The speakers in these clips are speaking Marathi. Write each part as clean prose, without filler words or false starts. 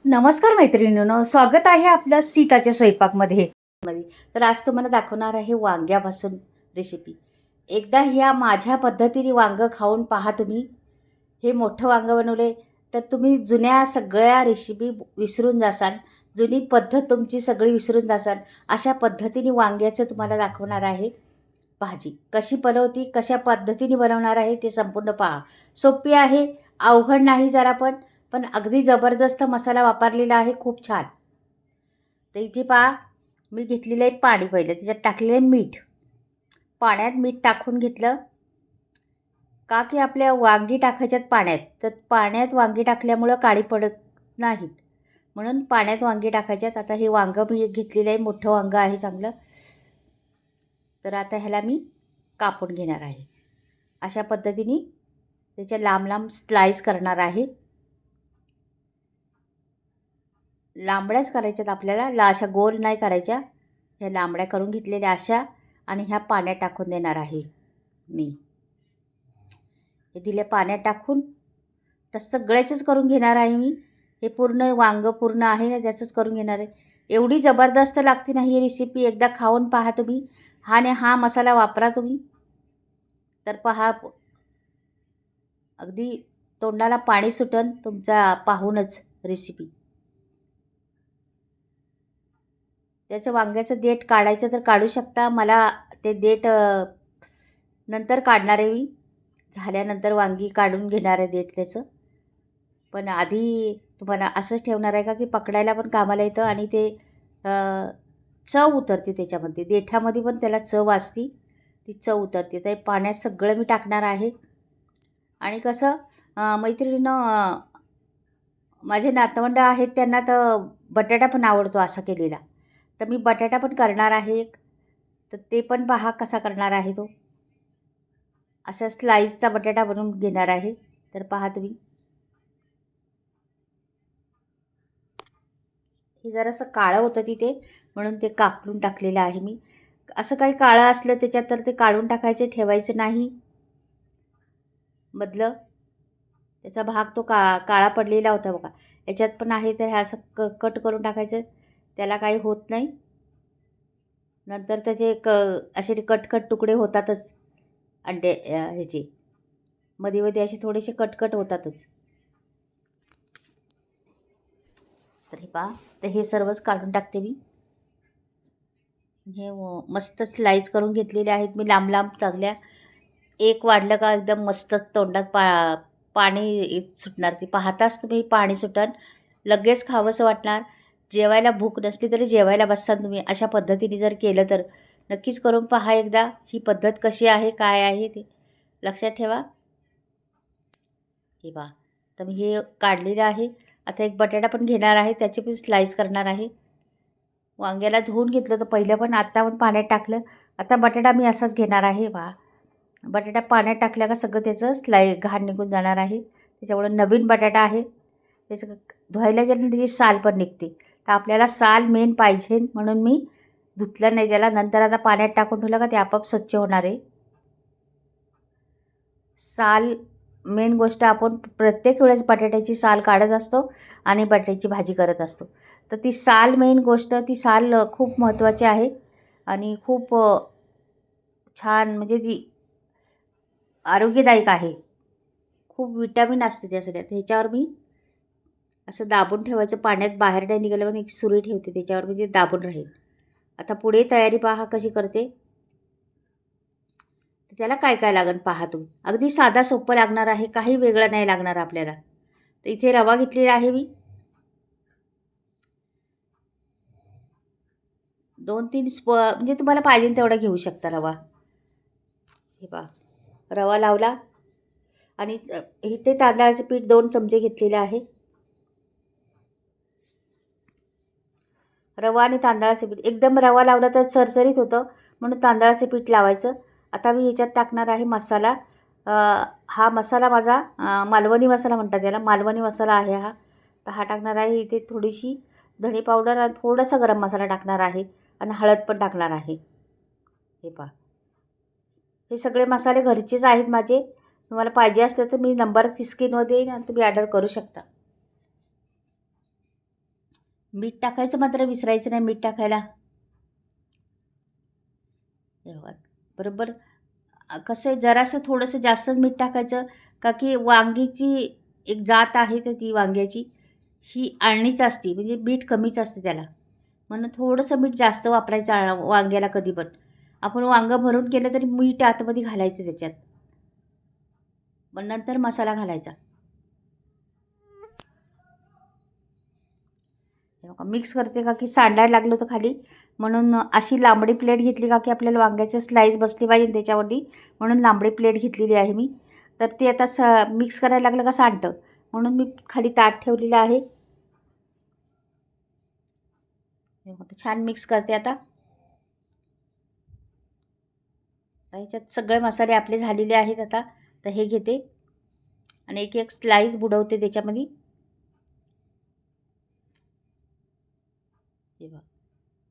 नमस्कार मैत्रिणींनो, स्वागत आहे आपलं सीताच्या स्वयंपाकमध्ये. तर आज तुम्हाला दाखवणार आहे वांग्यापासून रेसिपी. एकदा ह्या माझ्या पद्धतीने वांगं खाऊन पहा तुम्ही. हे मोठं वांगं बनवले तर तुम्ही जुन्या सगळ्या रेसिपी विसरून जासाल. जुनी पद्धत तुमची सगळी विसरून जासाल. अशा पद्धतीने वांग्याचं तुम्हाला दाखवणार आहे भाजी. कशी बनवती, कशा पद्धतीने बनवणार आहे ते संपूर्ण पहा. सोपी आहे, अवघड नाही जरा पण अगदी जबरदस्त मसाला वापरलेला आहे, खूप छान. तर इथे पहा, मी घेतलेलं आहे पाणी. पहिलं त्याच्यात टाकलेलं आहे मीठ. पाण्यात मीठ टाकून घेतलं का की आपल्या वांगी टाकायच्यात पाण्यात, तर पाण्यात वांगी टाकल्यामुळं काळी पडत नाहीत, म्हणून पाण्यात वांगी टाकायच्यात. आता हे वांगं मी घेतलेलं आहे, मोठं वांगं आहे चांगलं. तर आता ह्याला मी कापून घेणार आहे. अशा पद्धतीने त्याच्या लांब लांब स्लाईस करणार आहे. लांबड्याच करायच्यात आपल्याला, अशा गोल नाही करायच्या. ह्या लांबड्या करून घेतलेल्या अशा, आणि ह्या पाण्यात टाकून देणार आहे मी. हे दिले पाण्यात टाकून, तर सगळ्याचंच करून घेणार आहे मी. हे पूर्ण वांगं पूर्ण आहे ना, त्याचंच करून घेणार आहे. एवढी जबरदस्त लागते ना ही रेसिपी, एकदा खाऊन पहा तुम्ही. आणि हा मसाला वापरा तुम्ही, तर पहा अगदी तोंडाला पाणी सुटन तुमचा पाहूनच रेसिपी. त्याचं वांग्याचं देठ काढायचं तर काढू शकता. मला ते देठ नंतर काढणार आहे मी. झाल्यानंतर वांगी काढून घेणार आहे देठ त्याचं. पण आधी तुम्हाला असंच ठेवणार आहे का की पकडायला पण कामाला येतं, आणि ते चव उतरते त्याच्यामध्ये. देठामध्ये पण त्याला चव असती, ती चव उतरते. तर पाण्यात सगळं मी टाकणार आहे. आणि कसं मैत्रिणीनं, माझे नातवंड आहेत त्यांना तर बटाटा पण आवडतो असा केलेला. तर मी बटाटा पण करणार आहे एक. तर ते पण पहा कसा करणार आहे तो. असा स्लाईसचा बटाटा बनवून घेणार आहे. तर पहा तुम्ही. हे जरासं काळं होतं तिथे, म्हणून ते कापून टाकलेलं आहे मी. असं काही काळं असलं त्याच्यात तर ते काढून टाकायचे, ठेवायचं नाही मधलं. त्याचा भाग तो काळा पडलेला होता बघा. याच्यात पण आहे, तर हे असं कट करून टाकायचं, त्याला काही होत नाही. नंतर त्याचे असे कटकट तुकडे होतातच अंडे ह्याचे, मध्ये मध्ये असे थोडेसे कटकट होतातच. तर हे पहा, तर हे सर्वच काढून टाकते मी. हे मस्त स्लाईस करून घेतलेले आहेत मी, लांब लांब चांगल्या. एक वाढलं का एकदम मस्तच तोंडात पाणी सुटणार. ती पाहताच तुम्ही पाणी सुटन, लगेच खावंसं वाटणार. जेवायला भूक नसली तरी जेवायला बसताल तुम्ही. अशा पद्धतीने जर केलं तर नक्कीच करून पहा एकदा. ही पद्धत कशी आहे, काय आहे ते लक्षात ठेवा. हे पहा, तर मी हे काढलेलं आहे. आता एक बटाटा पण घेणार आहे, त्याची पण स्लाईस करणार आहे. वांग्याला धुवून घेतलं तर पहिलं, पण आत्ता पण पाण्यात टाकलं. आता बटाटा मी असाच घेणार आहे. पहा, बटाटा पाण्यात टाकल्या का सगळं त्याचं घाण निघून जाणार आहे. त्याच्यामुळं नवीन बटाटा आहे, त्याचं धुवायला गेलं त्याची साल पण निघते. तर आपल्याला साल मेन पाहिजे, म्हणून मी धुतलं नाही त्याला. नंतर आता पाण्यात टाकून ठेवलं का ते आपोआप स्वच्छ होणार आहे. साल मेन गोष्ट. आपण प्रत्येक वेळेस बटाट्याची साल काढत असतो आणि बटाट्याची भाजी करत असतो. तर ती साल मेन गोष्ट, ती साल खूप महत्त्वाची आहे. आणि खूप छान, म्हणजे ती आरोग्यदायक आहे. खूप विटॅमिन असते त्या सगळ्यात. ह्याच्यावर मी असं दाबून ठेवायचं, पाण्यात बाहेर नाही निघालं पण एक सुरी ठेवते त्याच्यावर, म्हणजे दाबून राहील. आता पुढे तयारी पहा कशी करते. तर त्याला काय काय लागेल पहा तुम्ही. अगदी साधा सोपं लागणार आहे, काही वेगळं नाही लागणार आपल्याला. तर इथे रवा घेतलेला आहे मी. 2-3 म्हणजे तुम्हाला पाहिजे तेवढा घेऊ शकता रवा. हे पहा, रवा लावला. आणि इथे तांदळाचे पीठ 2 चमचे घेतलेले आहे. रवा आणि तांदळाचे पीठ, एकदम रवा लावला तर सरसरीत होतं, म्हणून तांदळाचे पीठ लावायचं. आता मी ह्याच्यात टाकणार आहे मसाला. हा मसाला माझा मालवणी मसाला म्हणतात त्याला, मालवणी मसाला आहे हा. तर हा टाकणार आहे. इथे थोडीशी धणे पावडर आणि थोडासा गरम मसाला टाकणार आहे, आणि हळद पण टाकणार आहे. हे पहा, हे सगळे मसाले घरचेच आहेत माझे. तुम्हाला पाहिजे असलं तर मी नंबर स्क्रीनवर देईन आणि तुम्ही ऑर्डर करू शकता. मीठ टाकायचं मात्र विसरायचं नाही, मीठ टाकायला. हे बघा बरोबर. कसं आहे, जरासं थोडंसं जास्तच मीठ टाकायचं, का की वांगीची एक जात आहे तर ती वांग्याची ही आळणीच असते, म्हणजे मीठ कमीच असते त्याला. म्हणून थोडंसं मीठ जास्त वापरायचं वांग्याला कधी पण. आपण वांगं भरून केलं तरी मीठ आतमध्ये घालायचं त्याच्यात, मग नंतर मसाला घालायचा. हे बघा मिक्स करते, का की सांडायला लागलं होतं खाली, म्हणून अशी लांबडी प्लेट घेतली, का की आपल्याला वांग्याचे स्लाईस बसली पाहिजे त्याच्यावरती, म्हणून लांबडी प्लेट घेतलेली आहे मी. तर ते आता मिक्स करायला लागलं का सांडतं, म्हणून मी खाली ताट ठेवलेलं आहे. हे बघा छान मिक्स करते आता. ह्याच्यात सगळे मसाले आपले झालेले आहेत आता. तर हे घेते आणि एक एक स्लाईस बुडवते त्याच्यामध्ये. हे बघा,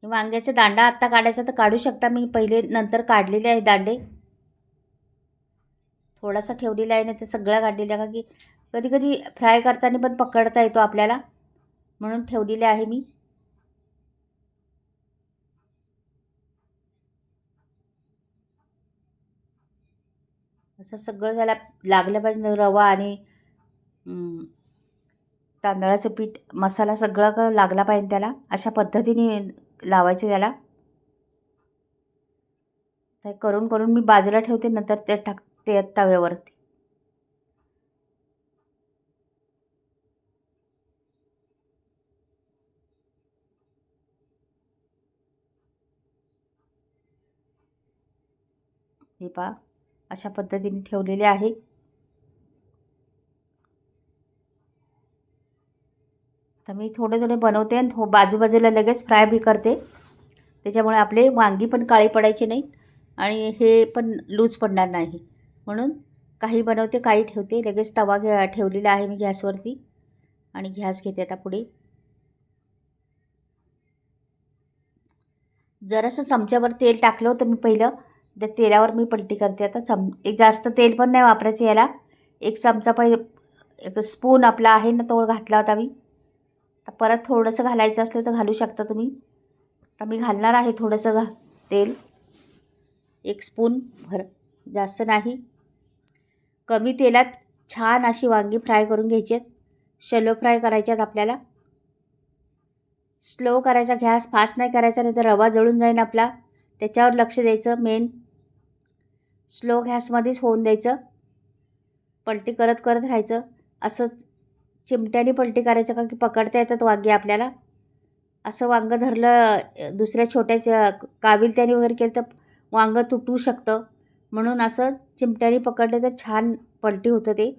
हे वांग्याचा दांडा आत्ता काढायचा तर काढू शकता, मी पहिले नंतर काढलेले आहे दांडे. थोडासा ठेवलेला आहे, नाही तर सगळं काढलेलं आहे, का की कधी कधी फ्राय करताना पण पकडता येतो आपल्याला, म्हणून ठेवलेले आहे मी. असं सगळं त्याला लागलं पाहिजे, रवा आणि तांदळाचं पीठ मसाला सगळं लागला पाहिजे त्याला, अशा पद्धतीने लावायचे त्याला. ते करून करून मी बाजूला ठेवते, नंतर ते टाकते तव्यावरती. हे पहा अशा पद्धतीने ठेवलेले आहे. तर मी थोडे थोडे बनवते आणि बाजूबाजूला लगेच फ्राय बी करते, त्याच्यामुळे आपले वांगी पण काळी पडायची नाही आणि हे पण लूज पडणार नाही. म्हणून काही बनवते, काही ठेवते. लगेच तवा ठेवलेला आहे मी गॅसवरती आणि गॅस घेते आता पुढे. जरासं चमच्यावर तेल टाकलं होतं मी पहिलं, त्या तेलावर मी पलटी करते आता. एक जास्त तेल पण नाही वापरायचं याला. एक चमचा एक स्पून आपला आहे ना तो घातला होता मी. तर परत थोडंसं घालायचं असलं तर घालू शकता तुम्ही. तर मी घालणार आहे थोडंसं तेल, एक स्पून भर, जास्त नाही. कमी तेलात छान अशी वांगी फ्राय करून घ्यायची आहेत. शॅलो फ्राय करायच्यात आपल्याला. स्लो करायचा गॅस, फास्ट नाही करायचा, नाही तर रवा जळून जाईल आपला. त्याच्यावर लक्ष द्यायचं मेन. स्लो गॅसमध्येच होऊन द्यायचं. पलटी करत करत राहायचं. असंच चिमट्याने पलटी करायचं, का की पकडता येतात वांगे आपल्याला. असं वांगं धरलं दुसऱ्या छोट्या काविलत्याने वगैरे केलं तर वांगं तुटू शकतं, म्हणून असं चिमट्याने पकडलं तर छान पलटी होतं ते.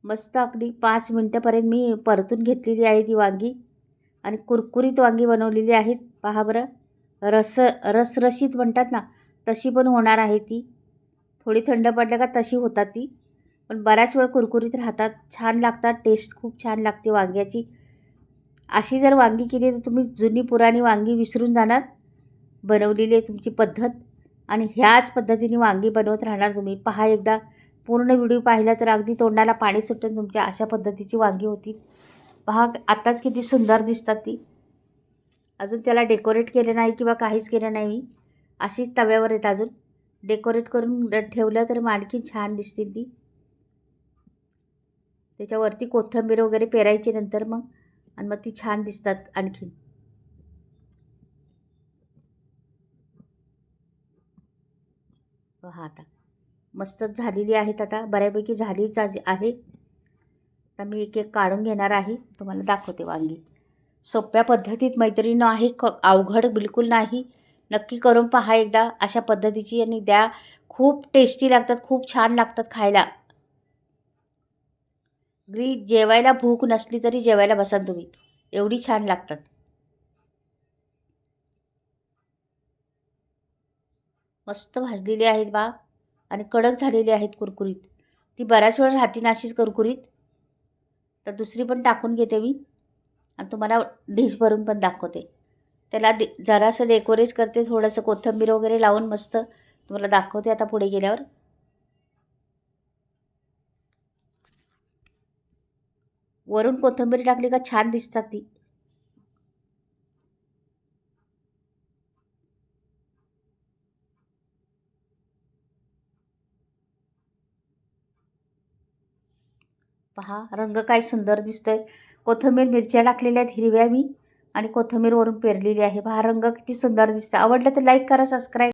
मस्त अगदी 5 मिनटापर्यंत मी परतून घेतलेली आहे ती वांगी आणि कुरकुरीत वांगी बनवलेली आहेत. पहा बरं, रसरशीत म्हणतात ना, तशी पण होणार आहे ती. थोडी थंड पडल्या का तशी होतात ती, पण बऱ्याच वेळ कुरकुरीत राहतात, छान लागतात. टेस्ट खूप छान लागते वांग्याची. अशी जर वांगी केली तर तुम्ही जुनी पुराणी वांगी विसरून जाणार, बनवलेली आहे तुमची पद्धत, आणि ह्याच पद्धतीने वांगी बनवत राहणार तुम्ही. पहा एकदा पूर्ण व्हिडिओ पाहिला तर अगदी तोंडाला पाणी सुटेल तुमच्या. अशा पद्धतीची वांगी होती. पहा आत्ताच किती सुंदर दिसतात ती. अजून त्याला डेकोरेट केलं नाही किंवा काहीच केलं नाही मी, अशीच तव्यावर आहेत. अजून डेकोरेट करून ठेवलं तर आणखी छान दिसतील ती. त्याच्यावरती कोथिंबीर वगैरे पेरायची नंतर मग, आणि मग ती छान दिसतात आणखीन. पहा आता मस्तच झालेली आहेत, आता बऱ्यापैकी झालीच आहे. तर मी एक एक काढून घेणार आहे, तुम्हाला दाखवते वांगी. सोप्या पद्धतीत मैत्रिणी आहे, अवघड बिलकुल नाही. नक्की करून पहा एकदा अशा पद्धतीची, आणि द्या. खूप टेस्टी लागतात, खूप छान लागतात खायला. जेवायला भूक नसली तरी जेवायला बसाल तुम्ही, एवढी छान लागतात. मस्त भाजलेली आहेत बा, आणि कडक झालेली आहेत कुरकुरीत. ती बऱ्याच वेळ राहते ना अशीच कुरकुरीत. तर दुसरी पण टाकून घेते मी आणि तुम्हाला डिश भरून पण दाखवते. त्याला जरासं डेकोरेट करते, थोडंसं कोथिंबीर वगैरे लावून मस्त तुम्हाला दाखवते आता पुढे गेल्यावर. वरून कोथिंबीर टाकली का छान दिसतात ती. पहा रंग काय सुंदर दिसतोय. कोथिंबीर मिरच्या टाकलेल्या आहेत हिरव्या मी आणि कोथिंबीर वरून पेरलेली आहे. पहा रंग किती सुंदर दिसतं. आवडलं तर लाईक करा, सबस्क्राईब